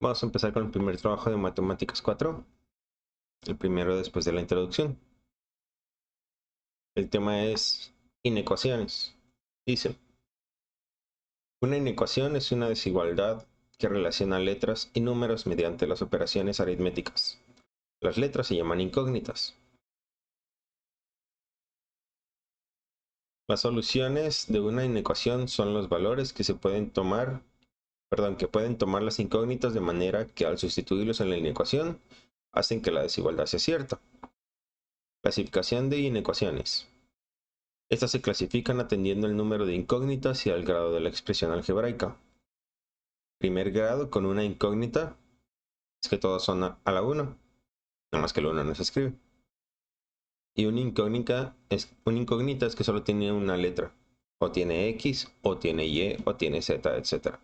Vamos a empezar con el primer trabajo de Matemáticas 4, el primero después de la introducción. El tema es inecuaciones. Dice, una inecuación es una desigualdad que relaciona letras y números mediante las operaciones aritméticas. Las letras se llaman incógnitas. Las soluciones de una inecuación son los valores que pueden tomar las incógnitas de manera que al sustituirlos en la inecuación hacen que la desigualdad sea cierta. Clasificación de inecuaciones. Estas se clasifican atendiendo el número de incógnitas y al grado de la expresión algebraica. Primer grado con una incógnita es que todos son a la 1, nada más que el 1 no se escribe. Y una incógnita es que solo tiene una letra, o tiene X, o tiene Y, o tiene Z, etc.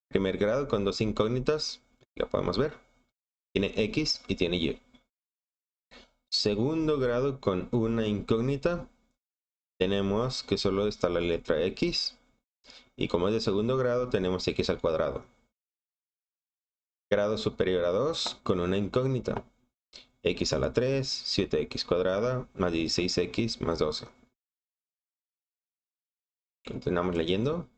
Primer grado con dos incógnitas, ya podemos ver, tiene X y tiene Y. Segundo grado con una incógnita, tenemos que solo está la letra X, y como es de segundo grado tenemos X al cuadrado. Grado superior a 2 con una incógnita. X a la 3, 7x cuadrada, más 16x más 12. Continuamos leyendo.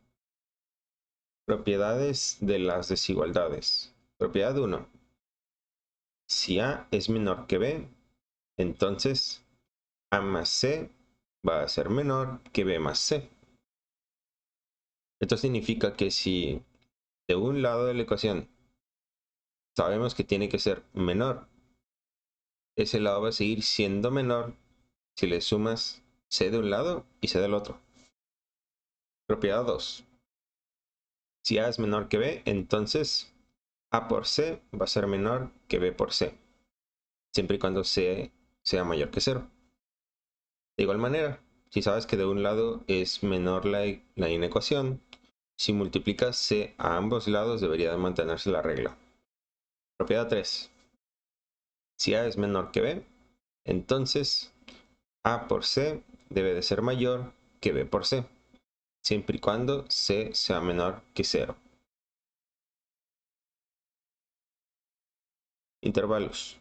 Propiedades de las desigualdades. Propiedad 1. Si A es menor que B, entonces A más C va a ser menor que B más C. Esto significa que si de un lado de la ecuación sabemos que tiene que ser menor, ese lado va a seguir siendo menor si le sumas C de un lado y C del otro. Propiedad 2. Si A es menor que B, entonces A por C va a ser menor que B por C, siempre y cuando C sea mayor que 0. De igual manera, si sabes que de un lado es menor la inecuación, si multiplicas C a ambos lados debería de mantenerse la regla. Propiedad 3. Si A es menor que B, entonces A por C debe de ser mayor que B por C, siempre y cuando C sea menor que 0. Intervalos.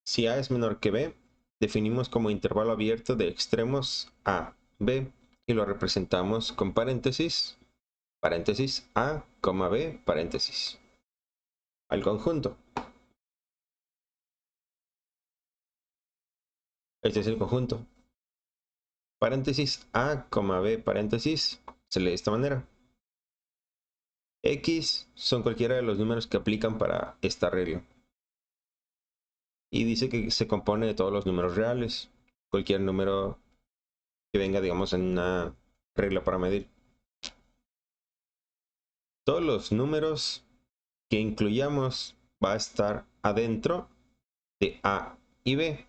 Si A es menor que B, definimos como intervalo abierto de extremos A, B y lo representamos con paréntesis, A, B, paréntesis. Al conjunto. Este es el conjunto. Paréntesis A, B, paréntesis, se lee de esta manera. X son cualquiera de los números que aplican para esta regla. Y dice que se compone de todos los números reales. Cualquier número que venga, digamos, en una regla para medir. Todos los números que incluyamos va a estar adentro de A y B.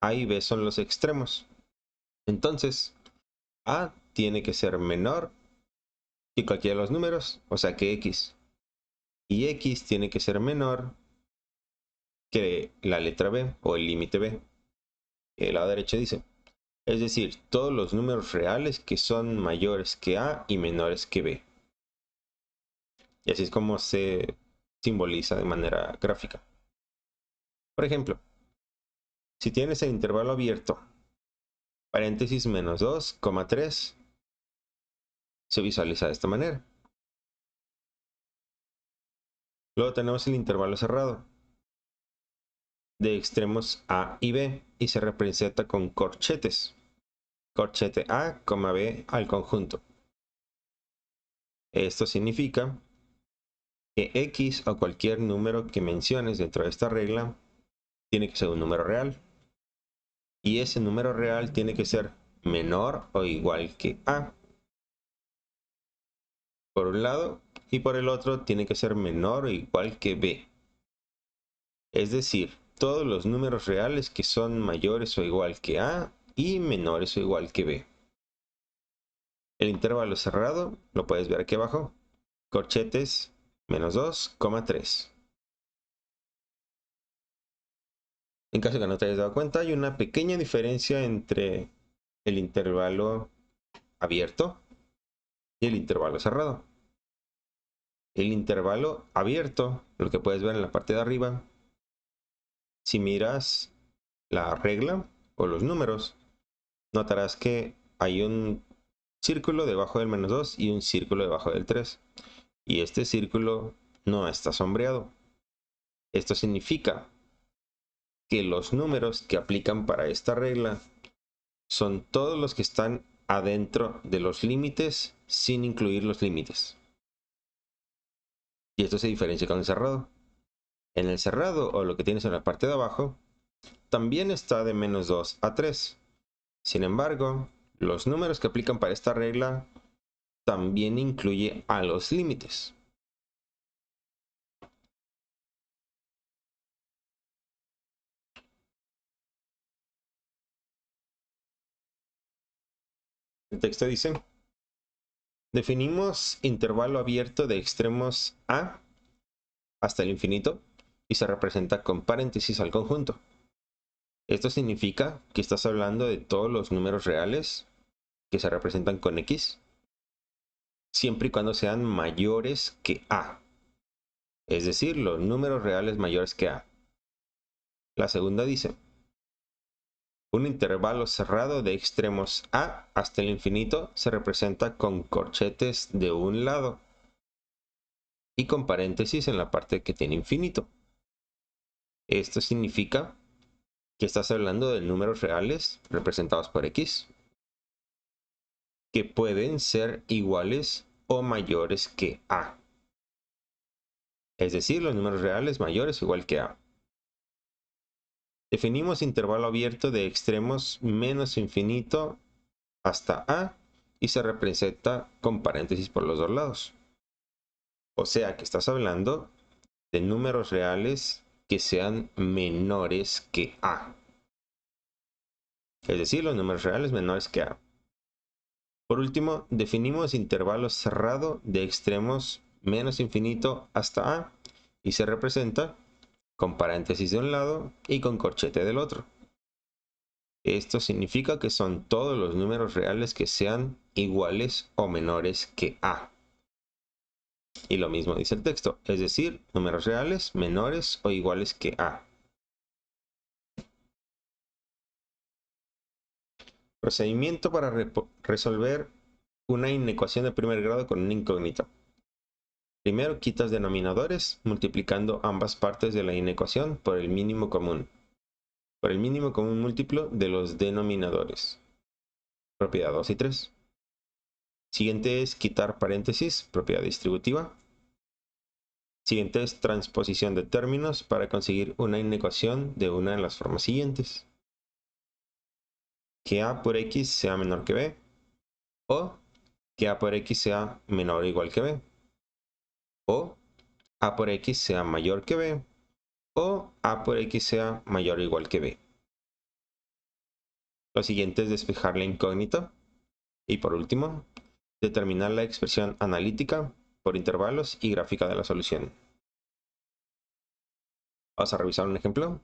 A y B son los extremos. Entonces, A tiene que ser menor que cualquiera de los números, o sea que X. Y X tiene que ser menor que la letra B o el límite B. El lado derecho dice, es decir, todos los números reales que son mayores que A y menores que B. Y así es como se simboliza de manera gráfica. Por ejemplo, si tienes el intervalo abierto, paréntesis menos 2, 3, se visualiza de esta manera. Luego tenemos el intervalo cerrado, de extremos A y B, y se representa con corchetes. Corchete A, B al conjunto. Esto significa que X o cualquier número que menciones dentro de esta regla tiene que ser un número real. Y ese número real tiene que ser menor o igual que A. Por un lado, y por el otro tiene que ser menor o igual que B. Es decir, todos los números reales que son mayores o igual que A y menores o igual que B. El intervalo cerrado lo puedes ver aquí abajo. Corchetes menos 2, 3. En caso de que no te hayas dado cuenta, hay una pequeña diferencia entre el intervalo abierto y el intervalo cerrado. el intervalo abierto, lo que puedes ver en la parte de arriba, si miras la regla o los números, notarás que hay un círculo debajo del -2 y un círculo debajo del 3. Y este círculo no está sombreado. Esto significa que los números que aplican para esta regla son todos los que están adentro de los límites sin incluir los límites. Y esto se diferencia con el cerrado. En el cerrado, o lo que tienes en la parte de abajo, también está de -2 a 3. Sin embargo, los números que aplican para esta regla también incluye a los límites. El texto dice: definimos intervalo abierto de extremos a hasta el infinito y se representa con paréntesis al conjunto. Esto significa que estás hablando de todos los números reales que se representan con X, siempre y cuando sean mayores que A. Es decir, los números reales mayores que A. La segunda dice: un intervalo cerrado de extremos A hasta el infinito se representa con corchetes de un lado y con paréntesis en la parte que tiene infinito. Esto significa que estás hablando de números reales representados por X que pueden ser iguales o mayores que A. Es decir, los números reales mayores o igual que A. Definimos intervalo abierto de extremos menos infinito hasta A y se representa con paréntesis por los dos lados. O sea que estás hablando de números reales que sean menores que A. Es decir, los números reales menores que A. Por último, definimos intervalo cerrado de extremos menos infinito hasta A y se representa con paréntesis de un lado y con corchete del otro. Esto significa que son todos los números reales que sean iguales o menores que A. Y lo mismo dice el texto, es decir, números reales menores o iguales que A. Procedimiento para resolver una inecuación de primer grado con una incógnita. Primero quitas denominadores multiplicando ambas partes de la inecuación por el mínimo común. Por el mínimo común múltiplo de los denominadores. Propiedad 2 y 3. Siguiente es quitar paréntesis, propiedad distributiva. Siguiente es transposición de términos para conseguir una inecuación de una de las formas siguientes. Que A por X sea menor que B, o que A por X sea menor o igual que B, o A por X sea mayor que B, o A por X sea mayor o igual que B. Lo siguiente es despejar la incógnita. Y por último, determinar la expresión analítica por intervalos y gráfica de la solución. Vamos a revisar un ejemplo.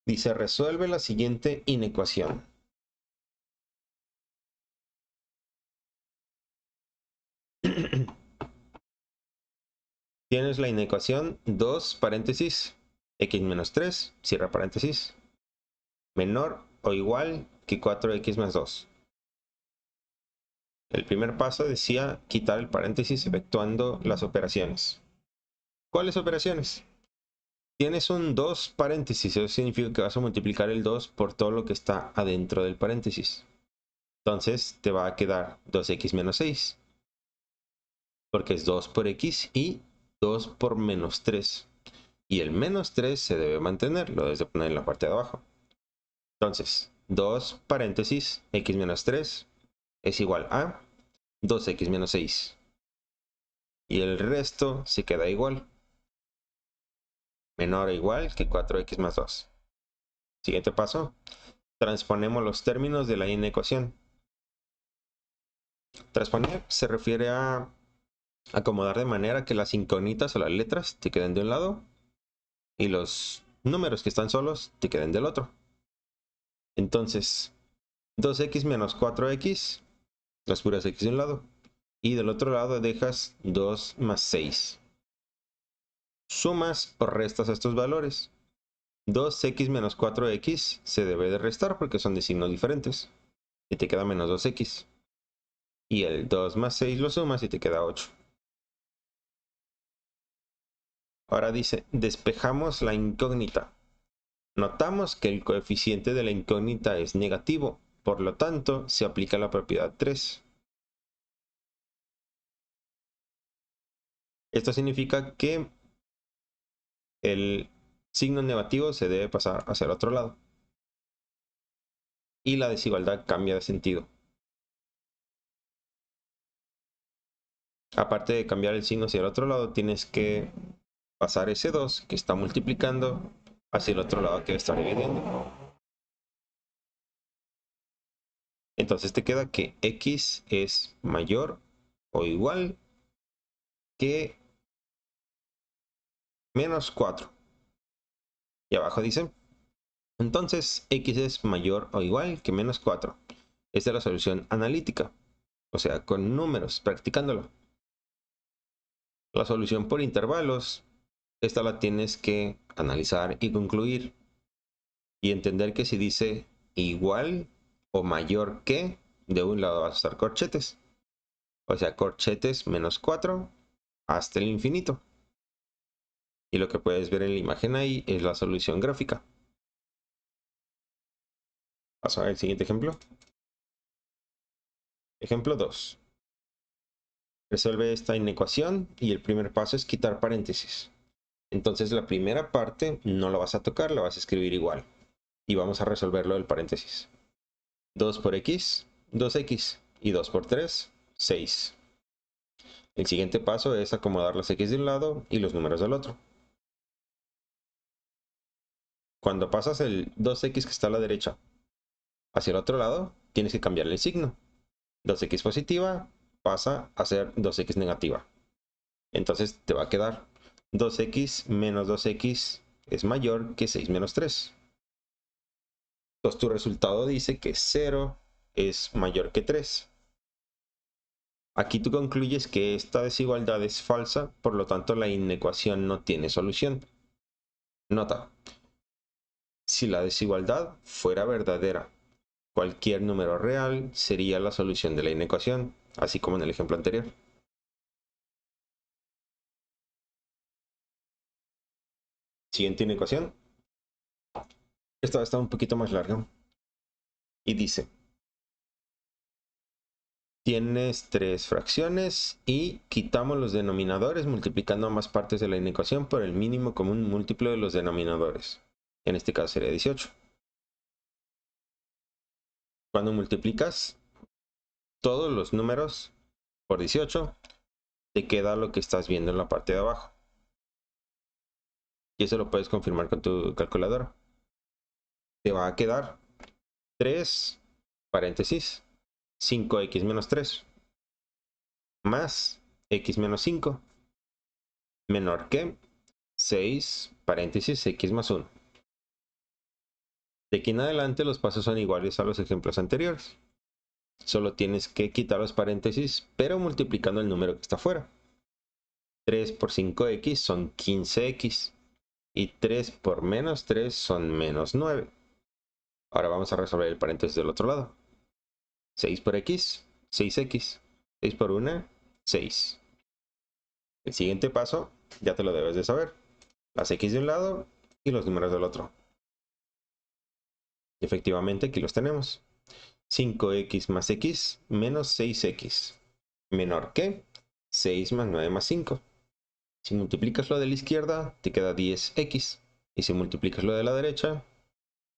Dice, resuelve la siguiente inecuación. Tienes la inecuación 2 paréntesis x menos 3, cierra paréntesis, menor o igual que 4x más 2. El primer paso decía quitar el paréntesis efectuando las operaciones. ¿Cuáles operaciones? Tienes un 2 paréntesis, eso significa que vas a multiplicar el 2 por todo lo que está adentro del paréntesis. Entonces te va a quedar 2x menos 6, porque es 2 por x y 2 por menos 3. Y el menos 3 se debe mantener, lo debes de poner en la parte de abajo. Entonces, 2 paréntesis x menos 3 es igual a 2x menos 6. Y el resto se queda igual. Menor o igual que 4x más 2. Siguiente paso. Transponemos los términos de la inecuación. Transponer se refiere a acomodar de manera que las incógnitas o las letras te queden de un lado y los números que están solos te queden del otro. Entonces, 2x menos 4x, las puras x de un lado, y del otro lado dejas 2 más 6. Sumas o restas estos valores. 2x menos 4x se debe de restar porque son de signos diferentes. Y te queda menos 2x. Y el 2 más 6 lo sumas y te queda 8. Ahora dice, despejamos la incógnita. Notamos que el coeficiente de la incógnita es negativo, por lo tanto se aplica la propiedad 3. Esto significa que el signo negativo se debe pasar hacia el otro lado. Y la desigualdad cambia de sentido. Aparte de cambiar el signo hacia el otro lado, tienes que pasar ese 2 que está multiplicando hacia el otro lado que está dividiendo. Entonces te queda que x es mayor o igual que menos 4. Y abajo dice, entonces x es mayor o igual que menos 4. Esta es la solución analítica, o sea, con números, practicándolo. La solución por intervalos, esta la tienes que analizar y concluir. Y entender que si dice igual o mayor que, de un lado vas a estar corchetes. O sea, corchetes menos 4 hasta el infinito. Y lo que puedes ver en la imagen ahí es la solución gráfica. Vamos a ver el siguiente ejemplo. Ejemplo 2. Resuelve esta inecuación y el primer paso es quitar paréntesis. Entonces la primera parte no la vas a tocar, la vas a escribir igual. Y vamos a resolverlo del paréntesis. 2 por x, 2x. Y 2 por 3, 6. El siguiente paso es acomodar las x de un lado y los números del otro. Cuando pasas el 2x que está a la derecha hacia el otro lado, tienes que cambiarle el signo. 2x positiva pasa a ser 2x negativa. Entonces te va a quedar 2x menos 2x es mayor que 6 menos 3. Entonces tu resultado dice que 0 es mayor que 3. Aquí tú concluyes que esta desigualdad es falsa, por lo tanto la inecuación no tiene solución. Nota, si la desigualdad fuera verdadera, cualquier número real sería la solución de la inecuación, así como en el ejemplo anterior. Siguiente inecuación. Esta está un poquito más larga. Y dice, tienes tres fracciones y quitamos los denominadores multiplicando ambas partes de la inecuación por el mínimo común múltiplo de los denominadores. En este caso sería 18. Cuando multiplicas todos los números por 18, te queda lo que estás viendo en la parte de abajo. Y eso lo puedes confirmar con tu calculadora. Te va a quedar 3, paréntesis, 5x menos 3, más x menos 5, menor que 6, paréntesis, x más 1. De aquí en adelante los pasos son iguales a los ejemplos anteriores. Solo tienes que quitar los paréntesis, pero multiplicando el número que está afuera. 3 por 5x son 15x. Y 3 por menos 3 son menos 9. Ahora vamos a resolver el paréntesis del otro lado. 6 por x, 6x. 6 por 1, 6. El siguiente paso ya te lo debes de saber. Las x de un lado y los números del otro. Y efectivamente aquí los tenemos. 5x más x menos 6x. Menor que 6 más 9 más 5. Si multiplicas lo de la izquierda, te queda 10x. Y si multiplicas lo de la derecha,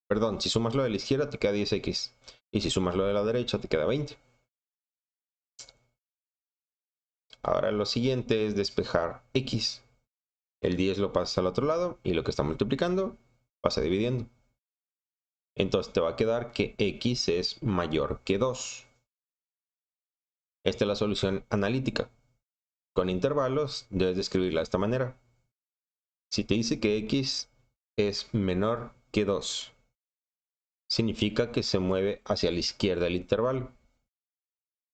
perdón, si sumas lo de la izquierda, te queda 10x. Y si sumas lo de la derecha, te queda 20. Ahora lo siguiente es despejar x. El 10 lo pasas al otro lado y lo que está multiplicando pasa dividiendo. Entonces te va a quedar que x es mayor que 2. Esta es la solución analítica. Con intervalos debes de escribirla de esta manera. Si te dice que x es menor que 2, significa que se mueve hacia la izquierda el intervalo.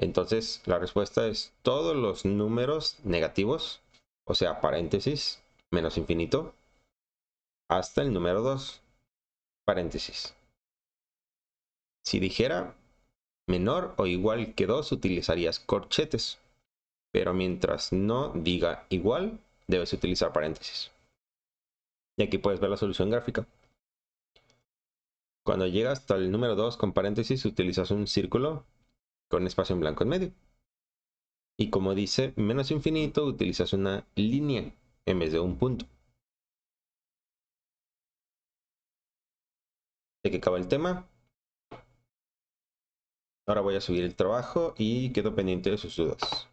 Entonces la respuesta es todos los números negativos, o sea, paréntesis, menos infinito, hasta el número 2, paréntesis. Si dijera menor o igual que 2, utilizarías corchetes, pero mientras no diga igual, debes utilizar paréntesis. Y aquí puedes ver la solución gráfica. Cuando llega hasta el número 2 con paréntesis, utilizas un círculo con espacio en blanco en medio. Y como dice menos infinito, utilizas una línea en vez de un punto. De que acaba el tema. Ahora voy a subir el trabajo y quedo pendiente de sus dudas.